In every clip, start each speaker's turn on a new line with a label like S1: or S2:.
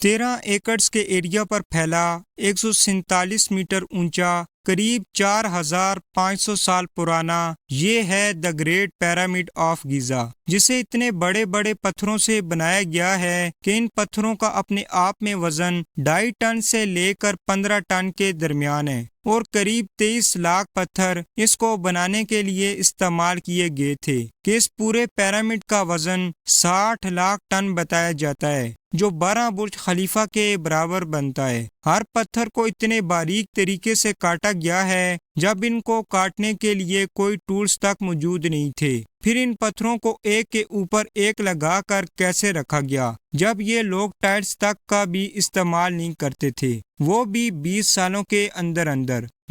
S1: 13 ایکڑز کے ایریا پر پھیلا 147 میٹر اونچا قریب 4500 سال پرانا یہ ہے دا گریٹ پیرامڈ آف گیزا، جسے اتنے بڑے بڑے پتھروں سے بنایا گیا ہے کہ ان پتھروں کا اپنے آپ میں وزن 2.5 ٹن سے لے کر 15 ٹن کے درمیان ہے، اور قریب 23 لاکھ پتھر اس کو بنانے کے لیے استعمال کیے گئے تھے کہ اس پورے پیرامڈ کا وزن 60 لاکھ ٹن بتایا جاتا ہے، جو 12 برج خلیفہ کے برابر بنتا ہے۔ ہر پتھر کو اتنے باریک طریقے سے کاٹا گیا ہے جب ان کو کاٹنے کے لیے کوئی ٹولز تک موجود نہیں تھے۔ پھر ان پتھروں کو ایک کے اوپر ایک لگا کر کیسے رکھا گیا جب یہ لوگ ٹائلز تک کا بھی استعمال نہیں کرتے تھے، وہ بھی 20 سالوں کے اندر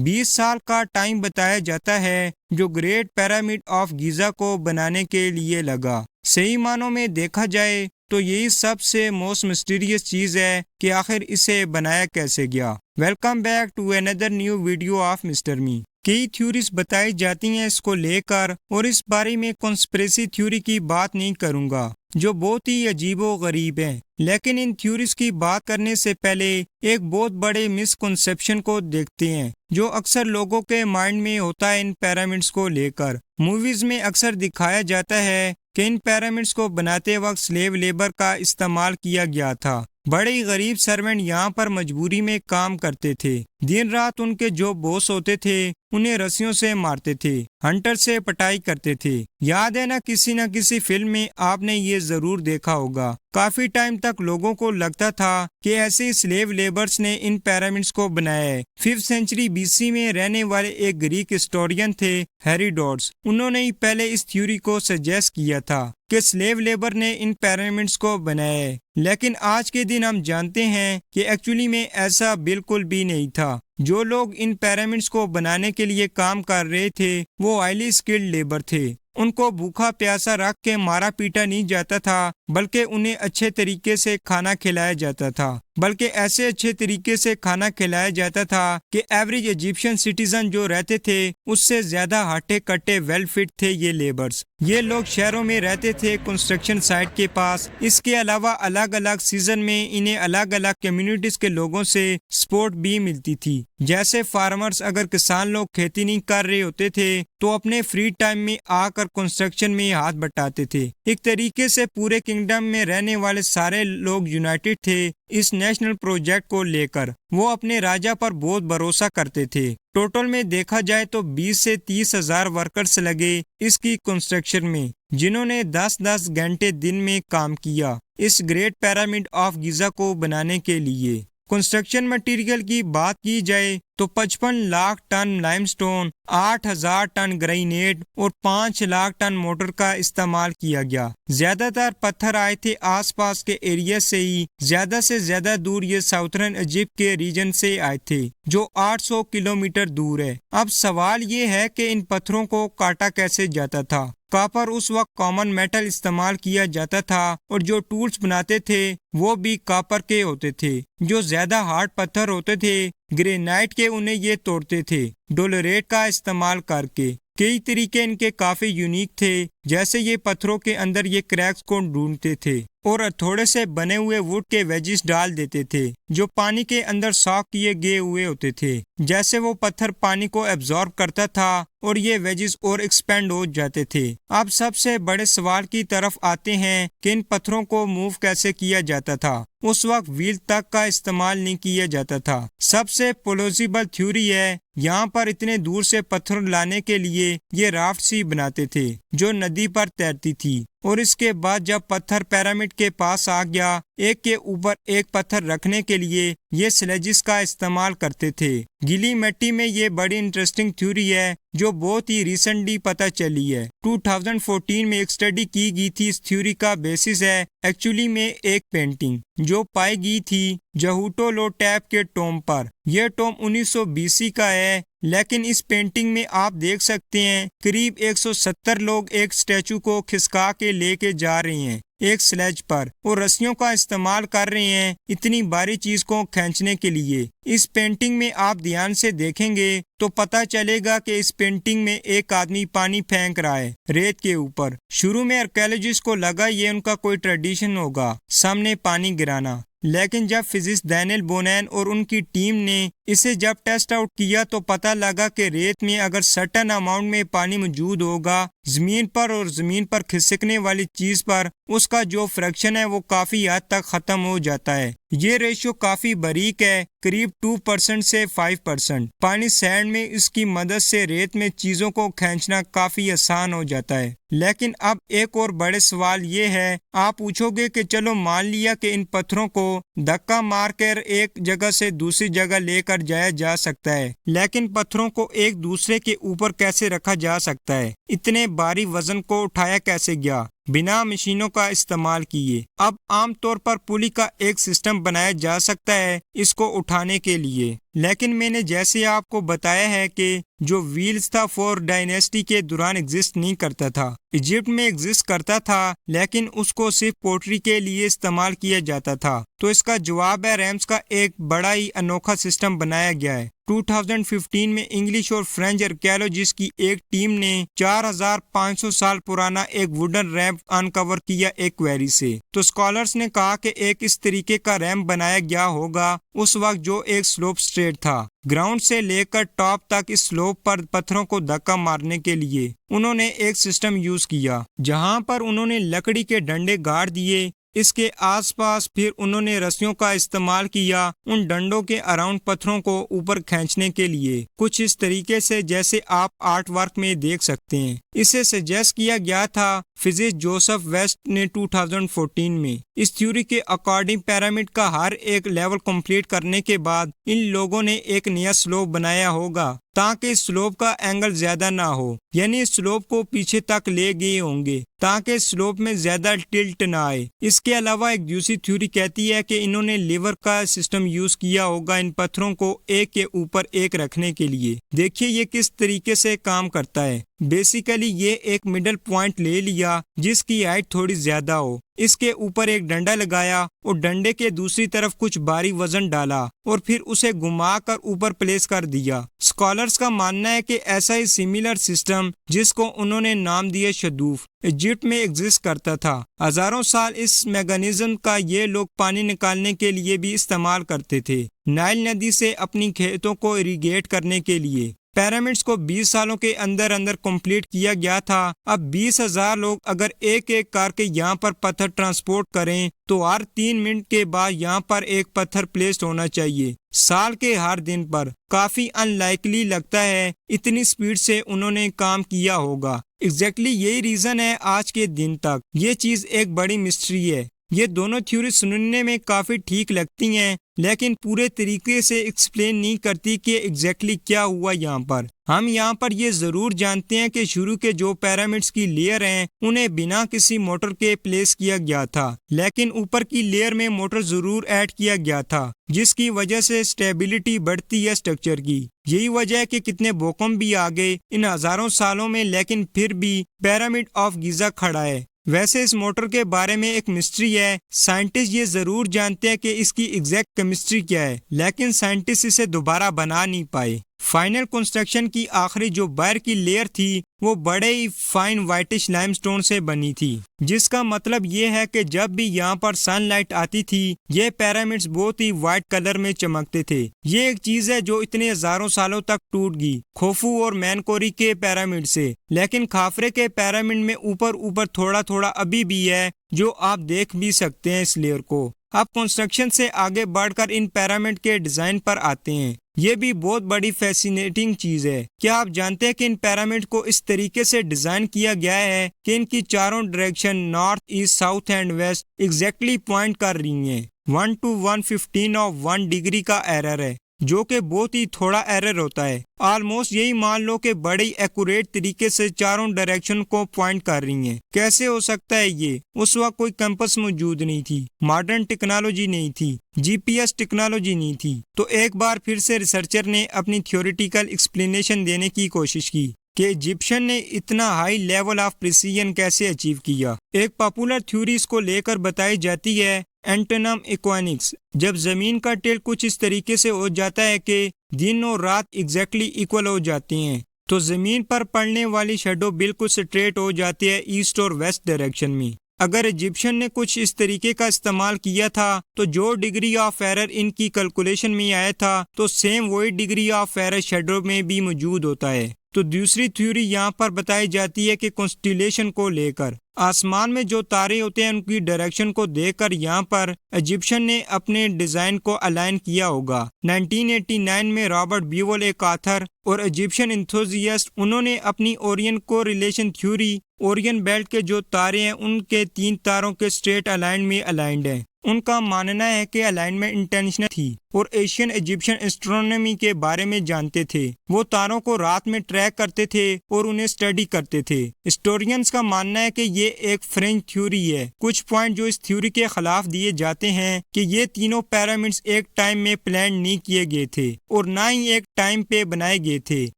S1: 20 سال کا ٹائم بتایا جاتا ہے جو گریٹ پیرامڈ آف گیزا کو بنانے کے لیے لگا۔ صحیح معنوں میں دیکھا جائے تو یہی سب سے موسٹ مسٹیریس چیز ہے کہ آخر اسے بنایا کیسے گیا۔ Welcome back to another new video of mister me. کئی تھیوریز بتائی جاتی ہیں اس کو لے کر، اور اس بارے میں کنسپریسی تھیوری کی بات نہیں کروں گا جو بہت ہی عجیب و غریب ہیں، لیکن ان تھیوریز کی بات کرنے سے پہلے ایک بہت بڑے مسکنسیپشن کو دیکھتے ہیں جو اکثر لوگوں کے مائنڈ میں ہوتا ہے ان پیرامڈز کو لے کر۔ موویز میں اکثر دکھایا جاتا ہے کہ ان پیرامڈز کو بناتے وقت سلیو لیبر کا استعمال کیا گیا تھا۔ بڑے ہی غریب سرونٹ یہاں پر مجبوری میں کام کرتے تھے، دن رات ان کے جو بوس ہوتے تھے انہیں رسیوں سے مارتے تھے، ہنٹر سے پٹائی کرتے تھے۔ یاد ہے نا کسی فلم میں آپ نے یہ ضرور دیکھا ہوگا۔ کافی ٹائم تک لوگوں کو لگتا تھا کہ ایسے سلیو لیبرز نے ان پیرامڈز کو بنایا ہے۔ 5 سینچری BC میں رہنے والے ایک گریک ہسٹورین تھے ہیریڈوٹس، انہوں نے ہی پہلے اس تھیوری کو سجیسٹ کیا تھا کہ سلیو لیبر نے ان پیرامڈز کو بنایا ہے، لیکن آج کے دن ہم جانتے ہیں کہ ایکچولی میں ایسا بالکل بھی نہیں تھا۔ جو لوگ ان پیرامڈز کو بنانے کے لیے کام کر رہے تھے وہ ہائیلی اسکلڈ لیبر تھے، ان کو بھوکا پیاسا رکھ کے مارا پیٹا نہیں جاتا تھا، بلکہ انہیں اچھے طریقے سے کھانا کھلایا جاتا تھا، بلکہ ایسے اچھے طریقے سے کھانا کھلایا جاتا تھا کہ ایوریج ایجپشین سٹیزن جو رہتے تھے اس سے زیادہ ہاٹے کٹے ویل فٹ تھے یہ لیبرز۔ یہ لوگ شہروں میں رہتے تھے کنسٹرکشن سائٹ کے پاس۔ اس کے علاوہ الگ الگ سیزن میں انہیں الگ الگ کمیونٹیز کے لوگوں سے سپورٹ بھی ملتی تھی، جیسے فارمرز اگر کسان لوگ کھیتی نہیں کر رہے ہوتے تھے تو اپنے فری ٹائم میں آ کر کنسٹرکشن میں ہاتھ بٹاتے تھے۔ ایک طریقے سے پورے کنگڈم میں رہنے والے سارے لوگ یونائٹڈ تھے اس نیشنل پروجیکٹ کو لے کر، وہ اپنے راجا پر بہت بھروسہ کرتے تھے۔ ٹوٹل میں دیکھا جائے تو 20 سے 30 ہزار ورکرز لگے اس کی کنسٹرکشن میں، جنہوں نے 10 گھنٹے دن میں کام کیا اس گریٹ پیرامڈ آف گیزا کو بنانے کے لیے۔ کنسٹرکشن مٹیریل کی بات کی جائے تو 55 لاکھ ٹن لائم سٹون، 8000 ٹن گرینیٹ اور 5 لاکھ ٹن موٹر کا استعمال کیا گیا۔ زیادہ تر پتھر آئے تھے آس پاس کے ایریا سے ہی، زیادہ سے زیادہ دور یہ ساؤتھرن ایجپٹ کے ریجن سے آئے تھے جو 800 کلومیٹر دور ہے۔ اب سوال یہ ہے کہ ان پتھروں کو کاٹا کیسے جاتا تھا؟ کاپر اس وقت کامن میٹل استعمال کیا جاتا تھا، اور جو ٹولز بناتے تھے وہ بھی کاپر کے ہوتے تھے۔ جو زیادہ ہارڈ پتھر ہوتے تھے گرینائٹ کے، انہیں یہ توڑتے تھے ڈولریٹ کا استعمال کر کے۔ کئی طریقے ان کے کافی یونیک تھے، جیسے یہ پتھروں کے اندر یہ کریکس کو ڈھونڈتے تھے اور تھوڑے سے بنے ہوئے ووڈ کے ویجز ڈال دیتے تھے جو پانی کے اندر ساک کیے گئے ہوئے ہوتے تھے۔ جیسے وہ پتھر پانی کو ایبزارب کرتا تھا اور یہ ویجز اور ایکسپینڈ ہو جاتے تھے۔ اب سب سے بڑے سوال کی طرف آتے ہیں کہ ان پتھروں کو موو کیسے کیا جاتا تھا؟ اس وقت ویل تک کا استعمال نہیں کیا جاتا تھا۔ سب سے پلوزیبل تھیوری ہے یہاں پر اتنے دور سے پتھر لانے کے لیے یہ رافٹ ہی بناتے تھے جو ندی پر تیرتی تھی، اور اس کے بعد جب پتھر پیرامڈ کے پاس آ گیا ایک کے اوپر ایک پتھر رکھنے کے لیے یہ سلیجز کا استعمال کرتے تھے۔ گیلی مٹی میں یہ بڑی انٹرسٹنگ تھیوری ہے جو بہت ہی ریسنٹلی پتہ چلی ہے۔ 2014 میں ایک اسٹڈی کی گئی تھی، اس تھیوری کا بیسس ہے ایکچولی میں ایک پینٹنگ جو پائی گئی تھی جہوٹو لو ٹیپ کے ٹوم پر۔ یہ ٹوم 1900 BC کا ہے، لیکن اس پینٹنگ میں آپ دیکھ سکتے ہیں قریب 170 لوگ ایک سٹیچو کو کھسکا کے لے کے جا رہے ہیں ایک سلیج پر، اور رسیوں کا استعمال کر رہے ہیں اتنی باری چیز کو کھینچنے کے لیے۔ اس پینٹنگ میں آپ دھیان سے دیکھیں گے تو پتہ چلے گا کہ اس پینٹنگ میں ایک آدمی پانی پھینک رہا ہے ریت کے اوپر۔ شروع میں آرکیالوجسٹ کو لگا یہ ان کا کوئی ٹریڈیشن ہوگا سامنے پانی گرانا، لیکن جب فزسٹ ڈینیل بونین اور ان کی ٹیم نے اسے جب ٹیسٹ آؤٹ کیا تو پتہ لگا کہ ریت میں اگر سرٹن اماؤنٹ میں پانی موجود ہوگا زمین پر اور زمین پر کھسکنے والی چیز پر، اس کا جو فریکشن ہے وہ کافی حد تک ختم ہو جاتا ہے۔ یہ ریشو کافی باریک ہے، قریب 2% سے 5%۔ پانی سینڈ میں اس کی مدد سے ریت میں چیزوں کو کھینچنا کافی آسان ہو جاتا ہے۔ لیکن اب ایک اور بڑے سوال یہ ہے، آپ پوچھو گے کہ چلو مان لیا کہ ان پتھروں کو دھکا مار کر ایک جگہ سے دوسری جگہ لے کر جایا جا سکتا ہے، لیکن پتھروں کو ایک دوسرے کے اوپر کیسے رکھا جا سکتا ہے؟ اتنے بھاری وزن کو اٹھایا کیسے گیا بنا مشینوں کا استعمال کیے؟ اب عام طور پر پلی کا ایک سسٹم بنایا جا سکتا ہے اس کو اٹھانے کے لیے، لیکن میں نے جیسے آپ کو بتایا ہے کہ جو ویلز تھا فور ڈائنیسٹی کے دوران ایگزسٹ نہیں کرتا تھا۔ ایجپٹ میں ایگزسٹ کرتا تھا لیکن اس کو صرف پوٹری کے لیے استعمال کیا جاتا تھا، تو اس کا جواب ہے ریمس کا ایک بڑا ہی انوکھا سسٹم بنایا گیا ہے۔ 2015 میں انگلش اور فرینچ آرکیالوجسٹ کی ایک ٹیم نے 4500 سال پرانا ایک ووڈن ریمپ انکور کیا ایک کوئری سے۔ تو اسکالرز نے کہا کہ ایک اس طریقے کا ریمپ بنایا گیا ہوگا اس وقت جو ایک سلوپ سٹریٹ تھا، گراؤنڈ سے لے کر ٹاپ تک اس سلوپ پر پتھروں کو دھکا مارنے کے لیے انہوں نے ایک سسٹم یوز کیا جہاں پر انہوں نے لکڑی کے ڈنڈے گاڑ دیے، اس کے آس پاس پھر انہوں نے رسیوں کا استعمال کیا ان ڈنڈوں کے اراؤنڈ پتھروں کو اوپر کھینچنے کے لیے، کچھ اس طریقے سے جیسے آپ آرٹ ورک میں دیکھ سکتے ہیں۔ اسے سجیسٹ کیا گیا تھا فزسٹ جوزف ویسٹ نے 2014 میں۔ اس تھیوری کے اکارڈنگ پیرامڈ کا ہر ایک لیول کمپلیٹ کرنے کے بعد ان لوگوں نے ایک نیا سلوپ بنایا ہوگا تاکہ سلوپ کا اینگل زیادہ نہ ہو، یعنی سلوپ کو پیچھے تک لے گئے ہوں گے تاکہ سلوپ میں زیادہ ٹلٹ نہ آئے۔ اس کے علاوہ ایک دوسری تھیوری کہتی ہے کہ انہوں نے لیور کا سسٹم یوز کیا ہوگا ان پتھروں کو ایک کے اوپر ایک رکھنے کے لیے۔ دیکھیے یہ کس طریقے سے کام کرتا ہے۔ بیسیکلی یہ ایک مڈل پوائنٹ لے لیا جس کی ہائٹ تھوڑی زیادہ ہو، اس کے اوپر ایک ڈنڈا لگایا اور ڈنڈے کے دوسری طرف کچھ بھاری وزن ڈالا اور پھر اسے گھما کر اوپر پلیس کر دیا۔ اسکالرز کا ماننا ہے کہ ایسا ہی سیملر سسٹم جس کو انہوں نے نام دیا شدوف ایجپٹ میں ایگزسٹ کرتا تھا۔ ہزاروں سال اس میکانزم کا یہ لوگ پانی نکالنے کے لیے بھی استعمال کرتے تھے، نائل ندی سے اپنی کھیتوں کو اریگیٹ کرنے کے لیے۔ پیرامڈز کو 20 سالوں کے اندر کمپلیٹ کیا گیا تھا۔ اب 20,000 لوگ اگر ایک ایک کر کے یہاں پر پتھر ٹرانسپورٹ کریں تو ہر 3 منٹ کے بعد یہاں پر ایک پتھر پلیسڈ ہونا چاہیے، سال کے ہر دن پر۔ کافی ان لائکلی لگتا ہے اتنی سپیڈ سے انہوں نے کام کیا ہوگا۔ ایگزیکٹلی یہی ریزن ہے آج کے دن تک یہ چیز ایک بڑی مسٹری ہے۔ یہ دونوں تھیوری سننے میں کافی ٹھیک لگتی ہیں لیکن پورے طریقے سے ایکسپلین نہیں کرتی کہ ایگزیکٹلی کیا ہوا یہاں پر۔ ہم یہاں پر یہ ضرور جانتے ہیں کہ شروع کے جو پیرامڈز کی لیئر ہیں انہیں بنا کسی موٹر کے پلیس کیا گیا تھا، لیکن اوپر کی لیئر میں موٹر ضرور ایڈ کیا گیا تھا جس کی وجہ سے سٹیبلٹی بڑھتی ہے اسٹرکچر کی۔ یہی وجہ ہے کہ کتنے بھوکمپ بھی آ گئے ان ہزاروں سالوں میں لیکن پھر بھی پیرامڈ آف گیزا کھڑا ہے۔ ویسے اس موٹر کے بارے میں ایک مسٹری ہے، سائنٹسٹ یہ ضرور جانتے ہیں کہ اس کی ایگزیکٹ کیمسٹری کیا ہے، لیکن سائنٹسٹ اسے دوبارہ بنا نہیں پائے۔ فائنل کنسٹرکشن کی آخری جو باہر کی لیئر تھی وہ بڑے ہی فائن وائٹش لائم سٹون سے بنی تھی، جس کا مطلب یہ ہے کہ جب بھی یہاں پر سن لائٹ آتی تھی یہ پیرامڈز بہت ہی وائٹ کلر میں چمکتے تھے۔ یہ ایک چیز ہے جو اتنے ہزاروں سالوں تک ٹوٹ گئی خوفو اور مینکوری کے پیرامڈ سے، لیکن کھافرے کے پیرامڈ میں اوپر تھوڑا تھوڑا ابھی بھی ہے جو آپ دیکھ بھی سکتے ہیں اس لیئر کو۔ اب کنسٹرکشن سے آگے بڑھ کر ان پیرامڈ کے ڈیزائن پر آتے ہیں۔ یہ بھی بہت بڑی فیسینیٹنگ چیز ہے۔ کیا آپ جانتے ہیں کہ ان پیرامڈ کو اس طریقے سے ڈیزائن کیا گیا ہے کہ ان کی چاروں direction north, east, south and west exactly point کر رہی ہیں۔ 1 to 115 ڈگری کا ایرر ہے جو کہ بہت ہی تھوڑا ایرر ہوتا ہے۔ آلموسٹ یہی مان لو کہ بڑے ایکوریٹ طریقے سے چاروں ڈائریکشن کو پوائنٹ کر رہی ہیں۔ کیسے ہو سکتا ہے یہ؟ اس وقت کوئی کمپس موجود نہیں تھی، ماڈرن ٹیکنالوجی نہیں تھی، GPS ٹیکنالوجی نہیں تھی۔ تو ایک بار پھر سے ریسرچر نے اپنی تھیوریٹیکل ایکسپلینیشن دینے کی کوشش کی کہ ایجپشن نے اتنا ہائی لیول آف پریسیژن کیسے اچیو کیا۔ ایک پاپولر تھیوری اس کو لے کر بتائی جاتی ہے اینٹونم ایکوینکس۔ جب زمین کا ٹلٹ کچھ اس طریقے سے ہو جاتا ہے کہ دن اور رات ایگزیکٹلی ایکول ہو جاتے ہیں تو زمین پر پڑنے والی شیڈو بالکل سٹریٹ ہو جاتی ہے ایسٹ اور ویسٹ ڈائریکشن میں۔ اگر ایجپشین نے کچھ اس طریقے کا استعمال کیا تھا تو جو ڈگری آف ایرر ان کی کیلکولیشن میں آیا تھا تو سیم وہی ڈگری آف ایرر شیڈو میں بھی موجود ہوتا ہے۔ تو دوسری تھیوری یہاں پر بتائی جاتی ہے کہ کنسٹیلیشن کو لے کر آسمان میں جو تارے ہوتے ہیں ان کی ڈائریکشن کو دیکھ کر یہاں پر ایجپشین نے اپنے ڈیزائن کو الائن کیا ہوگا۔ 1989 میں رابرٹ بیول ایک آتھر اور ایجپشین انتھوزیسٹ انہوں نے اپنی اورین کو ریلیشن تھیوری اورین بیلٹ کے جو تارے ہیں ان کے 3 تاروں کے اسٹریٹ الائن میں الائنڈ ہیں۔ ان کا ماننا ہے کہ الائنمنٹ انٹینشنل تھی اور ایشین ایجپشین اسٹرونومی کے بارے میں جانتے تھے۔ وہ تاروں کو رات میں ٹریک کرتے تھے اور انہیں اسٹڈی کرتے تھے۔ ہسٹورینز کا ماننا ہے کہ یہ ایک فرنج تھیوری ہے۔ کچھ پوائنٹ جو اس تھیوری کے خلاف دیے جاتے ہیں کہ یہ تینوں پیرامڈز ایک ٹائم میں پلان نہیں کیے گئے تھے اور نہ ہی ایک ٹائم پہ بنائے گئے تھے،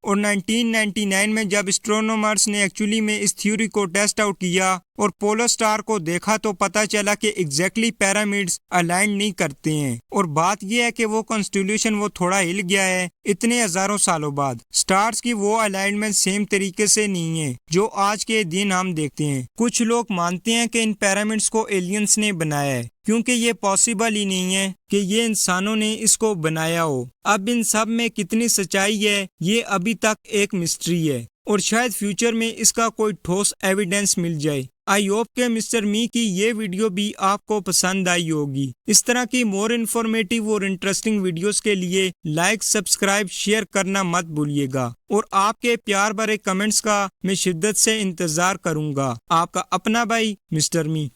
S1: اور 1999 میں جب اسٹرونومرز نے ایکچولی میں اس تھیوری کو ٹیسٹ آؤٹ کیا اور پولر سٹار کو دیکھا تو پتا چلا کہ ایگزیکٹلی پیرامڈز الائن نہیں کرتے ہیں، اور بات یہ ہے کہ وہ کنسٹیلیشن وہ تھوڑا ہل گیا ہے اتنے ہزاروں سالوں بعد۔ سٹارز کی وہ الائنمنٹ سیم طریقے سے نہیں ہے جو آج کے دن ہم دیکھتے ہیں۔ کچھ لوگ مانتے ہیں کہ ان پیرامڈز کو ایلینز نے بنایا ہے کیونکہ یہ پاسبل ہی نہیں ہے کہ یہ انسانوں نے اس کو بنایا ہو۔ اب ان سب میں کتنی سچائی ہے یہ ابھی تک ایک مسٹری ہے، اور شاید فیوچر میں اس کا کوئی ٹھوس ایویڈنس مل جائے۔ آئی ہوپ کہ مسٹر می کی یہ ویڈیو بھی آپ کو پسند آئی ہوگی۔ اس طرح کی مور انفارمیٹیو اور انٹرسٹنگ ویڈیوز کے لیے لائک، سبسکرائب، شیئر کرنا مت بھولیے گا، اور آپ کے پیار بھرے کمنٹس کا میں شدت سے انتظار کروں گا۔ آپ کا اپنا بھائی مسٹر می۔